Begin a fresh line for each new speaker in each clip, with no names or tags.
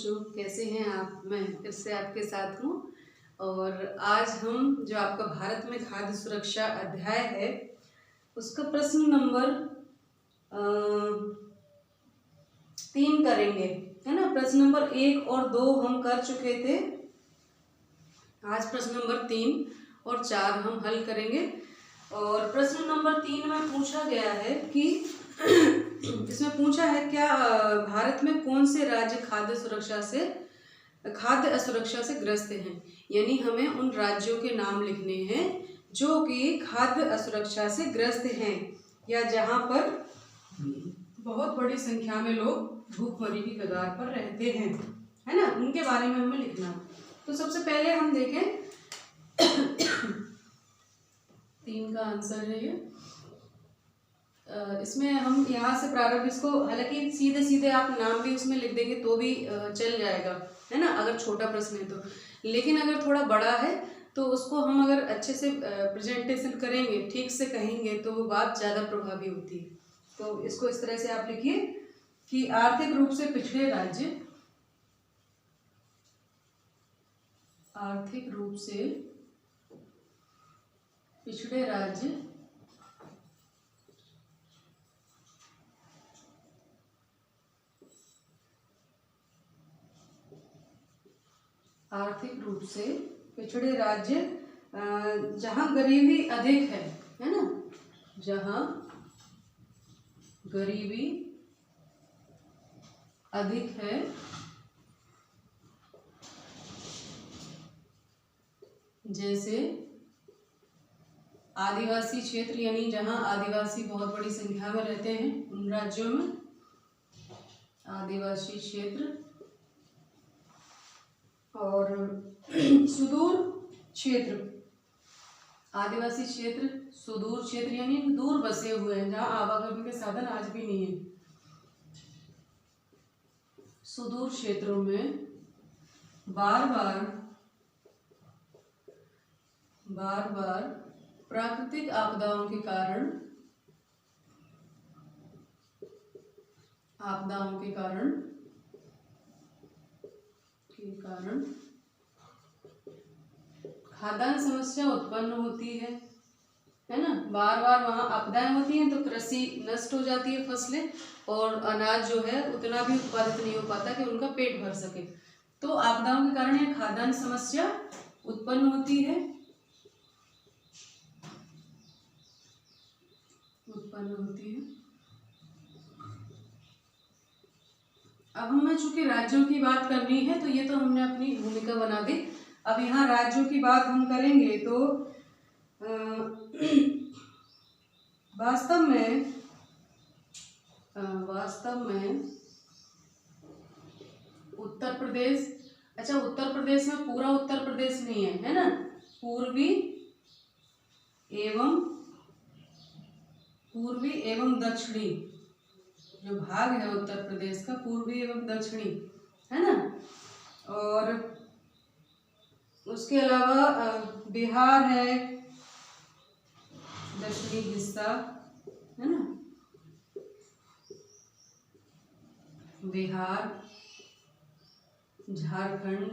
बच्चों, कैसे हैं आप। मैं फिर से आपके साथ हूँ और आज हम जो आपका भारत में खाद्य सुरक्षा अध्याय है उसका प्रश्न नंबर 3 करेंगे, है ना। प्रश्न नंबर 1 और 2 हम कर चुके थे। आज प्रश्न नंबर 3 और 4 हम हल करेंगे। और प्रश्न नंबर 3 में पूछा गया है कि इसमें पूछा है क्या भारत में कौन से राज्य खाद्य असुरक्षा से ग्रस्त हैं। यानी हमें उन राज्यों के नाम लिखने हैं जो कि खाद्य असुरक्षा से ग्रस्त हैं या जहां पर बहुत बड़ी संख्या में लोग भूखमरी की कगार पर रहते हैं, है ना। उनके बारे में हमें लिखना। तो सबसे पहले हम देखें 3 का आंसर है ये। इसमें हम यहाँ से प्रारंभ, इसको हालांकि सीधे सीधे आप नाम भी उसमें लिख देंगे तो भी चल जाएगा, है ना, अगर छोटा प्रश्न है तो। लेकिन अगर थोड़ा बड़ा है तो उसको हम अगर अच्छे से प्रेजेंटेशन करेंगे, ठीक से कहेंगे तो वो बात ज़्यादा प्रभावी होती है। तो इसको इस तरह से आप लिखिए कि आर्थिक रूप से पिछड़े राज्य, आर्थिक रूप से पिछड़े राज्य आर्थिक रूप से पिछड़े राज्य जहां गरीबी अधिक है ना, जहां गरीबी अधिक है, जैसे आदिवासी क्षेत्र, यानी जहां आदिवासी बहुत बड़ी संख्या में रहते हैं उन राज्यों में आदिवासी क्षेत्र, और सुदूर क्षेत्र, आदिवासी क्षेत्र, सुदूर क्षेत्र यानी दूर बसे हुए हैं जहां आवागमन के साधन आज भी नहीं है। सुदूर क्षेत्रों में बार बार प्राकृतिक आपदाओं के कारण खाद्यान्न समस्या उत्पन्न होती है ना। बार बार वहाँ आपदाएं होती हैं तो कृषि नष्ट हो जाती है, फसलें, और अनाज जो है उतना भी उत्पादित नहीं हो पाता कि उनका पेट भर सके। तो आपदाओं के कारण ये खाद्यान्न समस्या उत्पन्न होती है। अब हमें चूंकि राज्यों की बात करनी है तो ये तो हमने अपनी भूमिका बना दी। अब यहाँ राज्यों की बात हम करेंगे तो वास्तव में उत्तर प्रदेश, अच्छा उत्तर प्रदेश में पूरा उत्तर प्रदेश नहीं है ना, पूर्वी एवं दक्षिणी जो भाग है उत्तर प्रदेश का, पूर्वी एवं दक्षिणी, है ना। और उसके अलावा बिहार है, दक्षिणी हिस्सा, है ना, बिहार, झारखंड,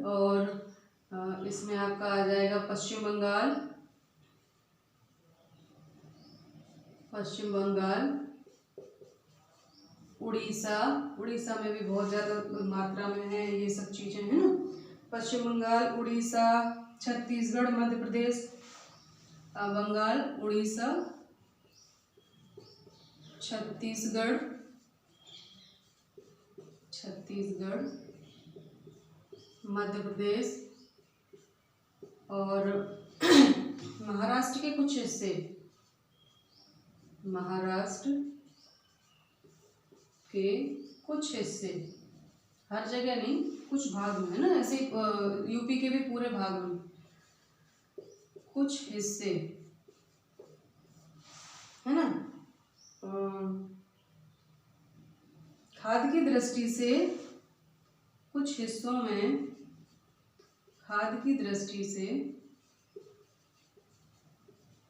और इसमें आपका आ जाएगा पश्चिम बंगाल, उड़ीसा में भी बहुत ज़्यादा मात्रा में है ये सब चीज़ें, है ना। पश्चिम बंगाल, उड़ीसा, छत्तीसगढ़, मध्य प्रदेश, बंगाल, उड़ीसा, छत्तीसगढ़, मध्य प्रदेश, और महाराष्ट्र के कुछ हिस्से, हर जगह नहीं, कुछ भाग में, है ना। ऐसे यूपी के भी पूरे भाग में कुछ हिस्से, है ना। खाद्य की दृष्टि से कुछ हिस्सों में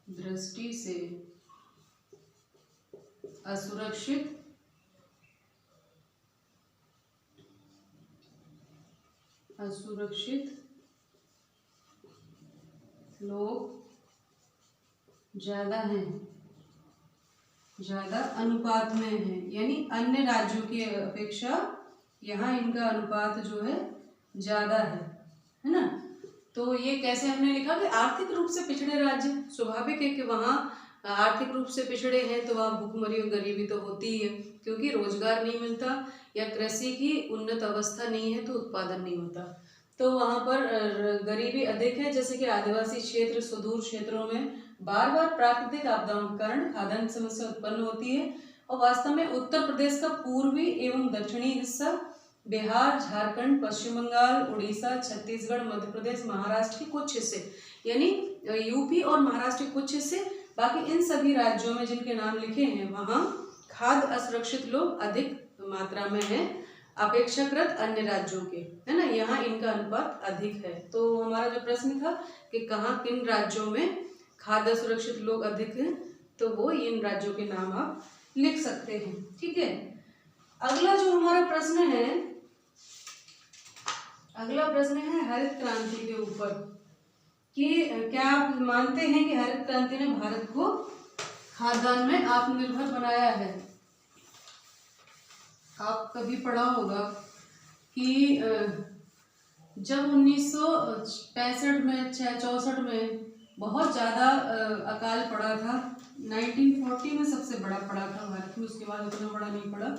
दृष्टि से असुरक्षित असुरक्षित लोग ज़्यादा हैं, ज़्यादा अनुपात में है, यानी अन्य राज्यों की अपेक्षा यहाँ इनका अनुपात जो है ज़्यादा है ना। तो ये कैसे हमने लिखा कि आर्थिक रूप से पिछड़े राज्य, स्वाभाविक है कि वहाँ आर्थिक रूप से पिछड़े हैं तो वहाँ भूखमरी और गरीबी तो होती ही है, क्योंकि रोजगार नहीं मिलता या कृषि की उन्नत अवस्था नहीं है तो उत्पादन नहीं होता। तो वहाँ पर गरीबी अधिक है, जैसे कि आदिवासी क्षेत्र, सुदूर क्षेत्रों में बार बार प्राकृतिक आपदाओं के कारण खाद्यान्न समस्या उत्पन्न होती है। और वास्तव में उत्तर प्रदेश का पूर्वी एवं दक्षिणी हिस्सा, बिहार, झारखंड, पश्चिम बंगाल, उड़ीसा, छत्तीसगढ़, मध्य प्रदेश, महाराष्ट्र के कुछ हिस्से, यानी यूपी और महाराष्ट्र के कुछ हिस्से, बाकी इन सभी राज्यों में जिनके नाम लिखे हैं वहाँ खाद्य असुरक्षित लोग अधिक मात्रा में हैं अपेक्षाकृत अन्य राज्यों के, है ना। यहाँ इनका अनुपात अधिक है। तो हमारा जो प्रश्न था कि कहाँ किन राज्यों में खाद्य सुरक्षित लोग अधिक हैं, तो वो इन राज्यों के नाम आप लिख सकते हैं। ठीक है, अगला जो हमारा प्रश्न है, अगला प्रश्न है हरित क्रांति के ऊपर कि क्या आप मानते हैं कि हरित क्रांति ने भारत को खाद्यान्न में आत्मनिर्भर बनाया है। आप कभी पढ़ा होगा कि जब 1965 में 64 में बहुत ज़्यादा अकाल पड़ा था, 1940 में सबसे बड़ा पड़ा था भारत में, उसके बाद उतना बड़ा नहीं पड़ा,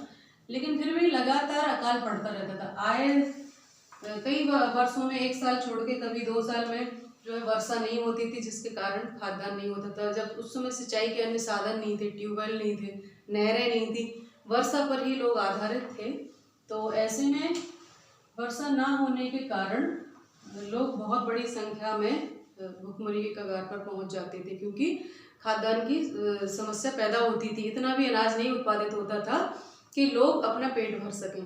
लेकिन फिर भी लगातार अकाल पड़ता रहता था। आए कई वर्षों में, एक साल छोड़ के कभी 2 साल में जो है वर्षा नहीं होती थी, जिसके कारण खाद्यान्न नहीं होता था। जब उस समय सिंचाई के अन्य साधन नहीं थे, ट्यूबवेल नहीं थे, नहरें नहीं थी, वर्षा पर ही लोग आधारित थे। तो ऐसे में वर्षा ना होने के कारण लोग बहुत बड़ी संख्या में भुखमरी के कगार पर पहुंच जाते थे, क्योंकि खाद्यान्न की समस्या पैदा होती थी। इतना भी अनाज नहीं उत्पादित होता था कि लोग अपना पेट भर सकें।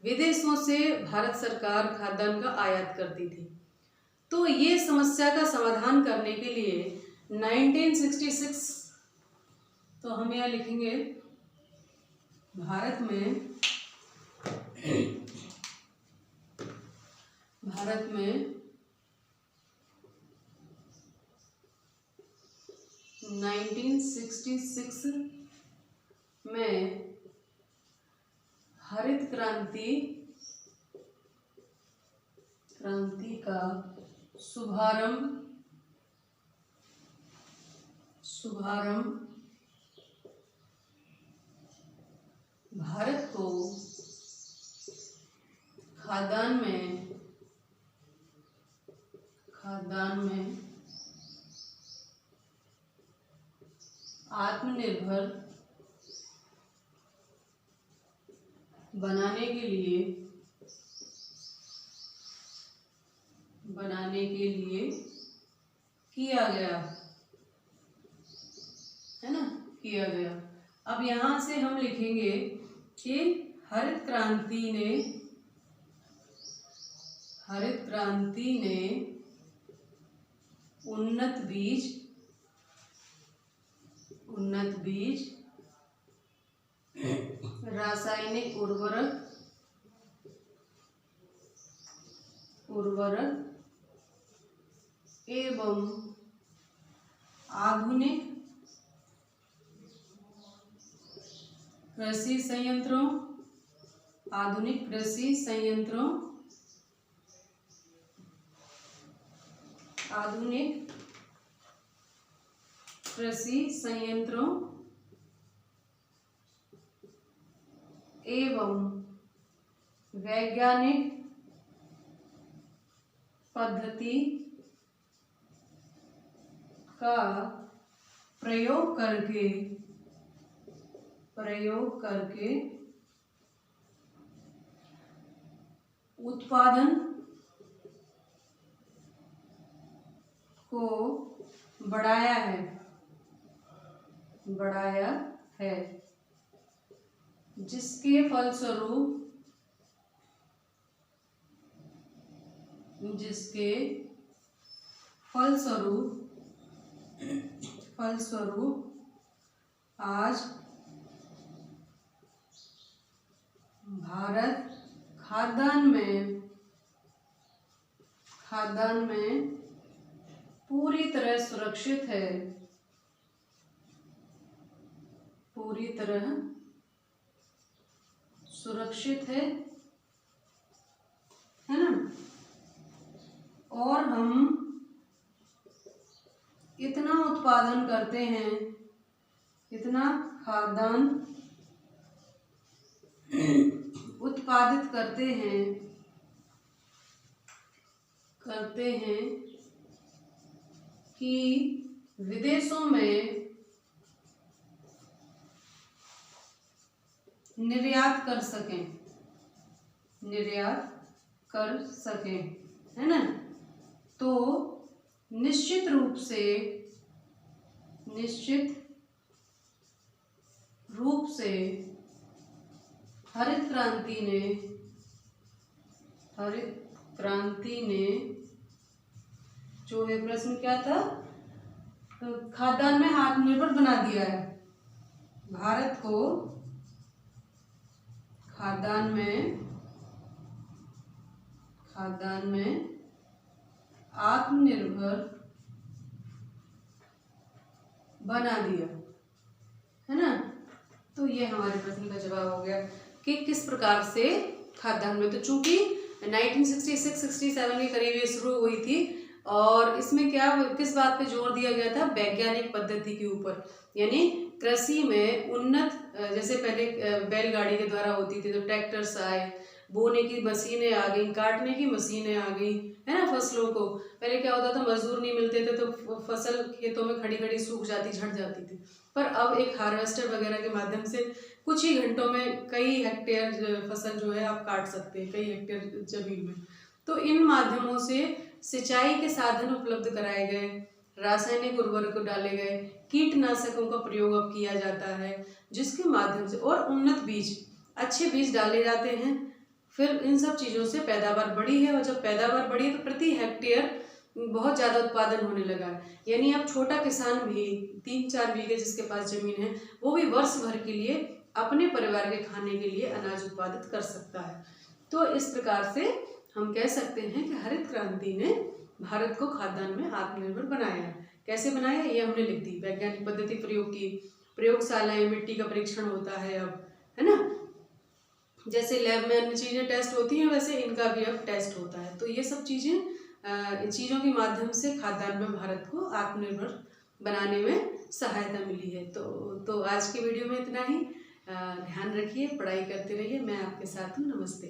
विदेशों से भारत सरकार खाद्यान्न का आयात करती थी। तो ये समस्या का समाधान करने के लिए 1966, तो हम यहाँ लिखेंगे भारत में 1966 में हरित क्रांति का शुभारंभ भारत को खाद्यान्न में आत्मनिर्भर बनाने के लिए किया गया, है ना, किया गया। अब यहाँ से हम लिखेंगे कि हरित क्रांति ने उन्नत बीज, रासायनिक उर्वरक एवं आधुनिक कृषि संयंत्रों एवं वैज्ञानिक पद्धति का प्रयोग करके उत्पादन को बढ़ाया है, जिसके फलस्वरूप आज भारत खाद्यान्न में खाद्यान्न में पूरी तरह सुरक्षित है, पूरी तरह सुरक्षित है ना, और हम इतना उत्पादन करते हैं, इतना खाद्यान्न उत्पादित करते हैं कि विदेशों में निर्यात कर सकें, है ना। तो निश्चित रूप से हरित क्रांति ने जो है, प्रश्न क्या था, खाद्यान्न में आत्मनिर्भर बना दिया है भारत को, खाद्यान्न में आत्मनिर्भर बना दिया, है ना। तो ये हमारे प्रश्न का जवाब हो गया कि किस प्रकार से खाद्यान्न में, तो चूंकि 1966-67 के करीब ये शुरू हुई थी, और इसमें क्या, किस बात पे जोर दिया गया था, वैज्ञानिक पद्धति के ऊपर, यानी कृषि में उन्नत, जैसे पहले बैलगाड़ी के द्वारा होती थी, तो ट्रैक्टर्स आए, बोने की मशीनें आ गई, काटने की मशीनें आ गई, है ना। फसलों को पहले क्या होता था, मजदूर नहीं मिलते थे तो फसल खेतों में खड़ी खड़ी सूख जाती, झड़ जाती थी, पर अब एक हार्वेस्टर वगैरह के माध्यम से कुछ ही घंटों में कई हेक्टेयर फसल जो है आप काट सकते हैं, कई हेक्टेयर जमीन में। तो इन माध्यमों से सिंचाई के साधन उपलब्ध कराए गए, रासायनिक उर्वरक डाले गए, कीटनाशकों का प्रयोग अब किया जाता है, जिसके माध्यम से, और उन्नत बीज, अच्छे बीज डाले जाते हैं। फिर इन सब चीज़ों से पैदावार बढ़ी है, और जब पैदावार बढ़ी तो प्रति हेक्टेयर बहुत ज़्यादा उत्पादन होने लगा है, यानी अब छोटा किसान भी 3-4 बीघे जिसके पास जमीन है, वो भी वर्ष भर के लिए अपने परिवार के खाने के लिए अनाज उत्पादित कर सकता है। तो इस प्रकार से हम कह सकते हैं कि हरित क्रांति ने भारत को खाद्यान्न में आत्मनिर्भर बनाया है। कैसे बनाया, ये हमने लिख दी, वैज्ञानिक पद्धति प्रयोग की, प्रयोगशालाएं, मिट्टी का परीक्षण होता है अब, है ना। जैसे लैब में अन्य चीज़ें टेस्ट होती हैं, वैसे इनका भी अब टेस्ट होता है। तो ये सब चीज़ों के माध्यम से खाद्यान्न में भारत को आत्मनिर्भर बनाने में सहायता मिली है। तो आज की वीडियो में इतना ही। ध्यान रखिए, पढ़ाई करते रहिए, मैं आपके साथ हूँ। नमस्ते।